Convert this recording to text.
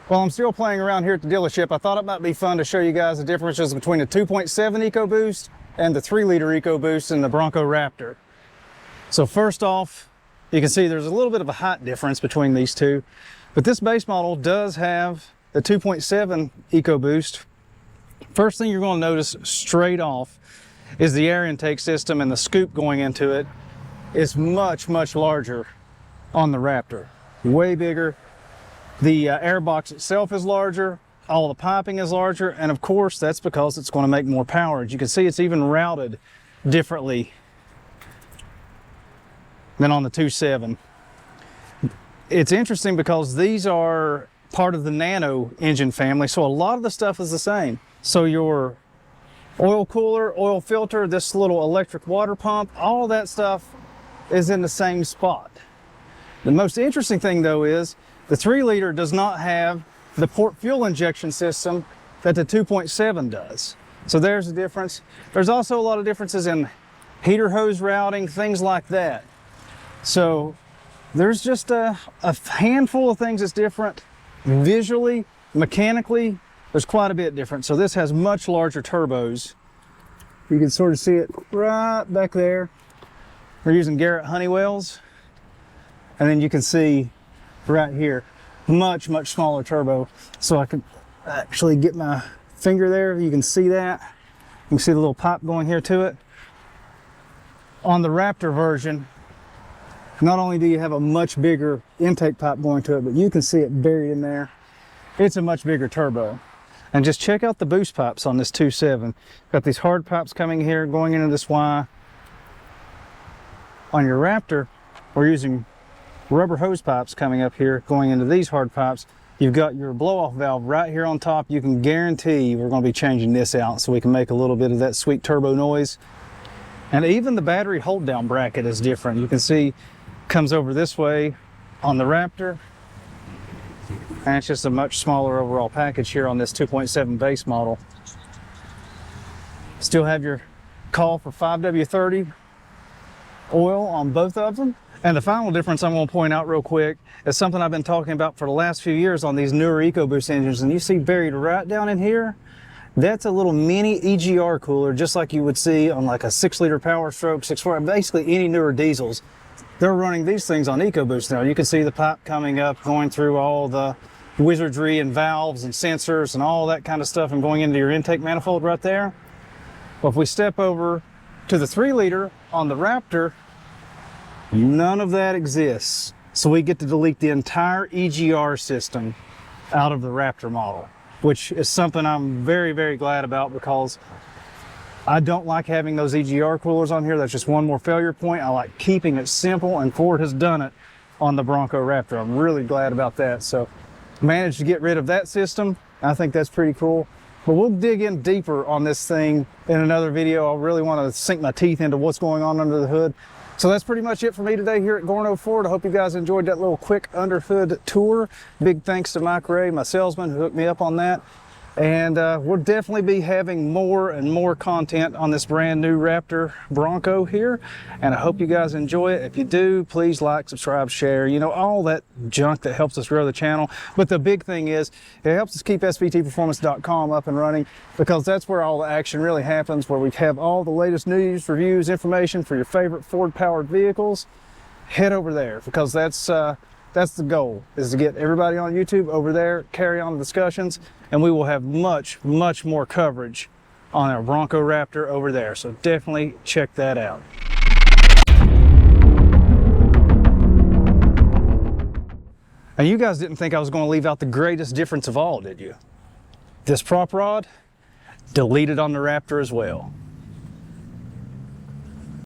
While I'm still playing around here at the dealership, I thought it might be fun to show you guys the differences between the 2.7 EcoBoost and the 3-liter EcoBoost in the Bronco Raptor. So first off, you can see there's a little bit of a height difference between these two, but this base model does have the 2.7 EcoBoost. First thing you're going to notice straight off is the air intake system, and the scoop going into it is much larger on the Raptor. Way bigger. The air box itself is larger, all the piping is larger, and of course that's because it's going to make more power. As you can see, it's even routed differently than on the 2.7. It's interesting because these are part of the Nano engine family, so a lot of the stuff is the same. So your oil cooler, oil filter, this little electric water pump, all that stuff is in the same spot. The most interesting thing though is the 3-liter does not have the port fuel injection system that the 2.7 does. So there's a difference. There's also a lot of differences in heater hose routing, things like that. So there's just a handful of things that's different. Visually, mechanically, there's quite a bit different. So this has much larger turbos. You can sort of see it right back there. We're using Garrett Honeywells. And then you can see right here, much smaller turbo. So I can actually get my finger there. You can see that. You can see the little pipe going here to it. On the Raptor version, not only do you have a much bigger intake pipe going to it, but you can see it buried in there. It's a much bigger turbo. And just check out the boost pipes on this 2.7. Got these hard pipes coming here, going into this Y. On your Raptor, we're using rubber hose pipes coming up here, going into these hard pipes. You've got your blow-off valve right here on top. You can guarantee we're going to be changing this out so we can make a little bit of that sweet turbo noise. And even the battery hold down bracket is different. You can see it comes over this way on the Raptor. And it's just a much smaller overall package here on this 2.7 base model. Still have your call for 5W30 oil on both of them. And the final difference I'm going to point out real quick is something I've been talking about for the last few years on these newer EcoBoost engines. And you see buried right down in here, that's a little mini Egr cooler, just like you would see on like a 6-liter Power Stroke, 6.4, basically any newer diesels. They're running these things on EcoBoost now. You can see the pipe coming up, going through all the wizardry and valves and sensors and all that kind of stuff and going into your intake manifold right there. Well, if we step over to the 3-liter on the Raptor, none of that exists. So we get to delete the entire Egr system out of the Raptor model, which is something I'm very glad about, because I don't like having those Egr coolers on here. That's just one more failure point. I like keeping it simple, and Ford has done it on the Bronco Raptor. I'm really glad about that. So managed to get rid of that system. I think that's pretty cool. But we'll dig in deeper on this thing in another video. I really want to sink my teeth into what's going on under the hood. So that's pretty much it for me today here at Gorno Ford. I hope you guys enjoyed that little quick underhood tour. Big thanks to Mike Ray, my salesman, who hooked me up on that. And we'll definitely be having more and more content on this brand new Raptor Bronco here. And I hope you guys enjoy it. If you do, please like, subscribe, share, you know, all that junk that helps us grow the channel. But the big thing is, it helps us keep SVTPerformance.com up and running, because that's where all the action really happens, where we have all the latest news, reviews, information for your favorite Ford-powered vehicles. Head over there, because that's the goal, is to get everybody on YouTube over there, carry on the discussions, and we will have much more coverage on our Bronco Raptor over there. So definitely check that out. Now, you guys didn't think I was going to leave out the greatest difference of all, did you? This prop rod, deleted on the Raptor as well.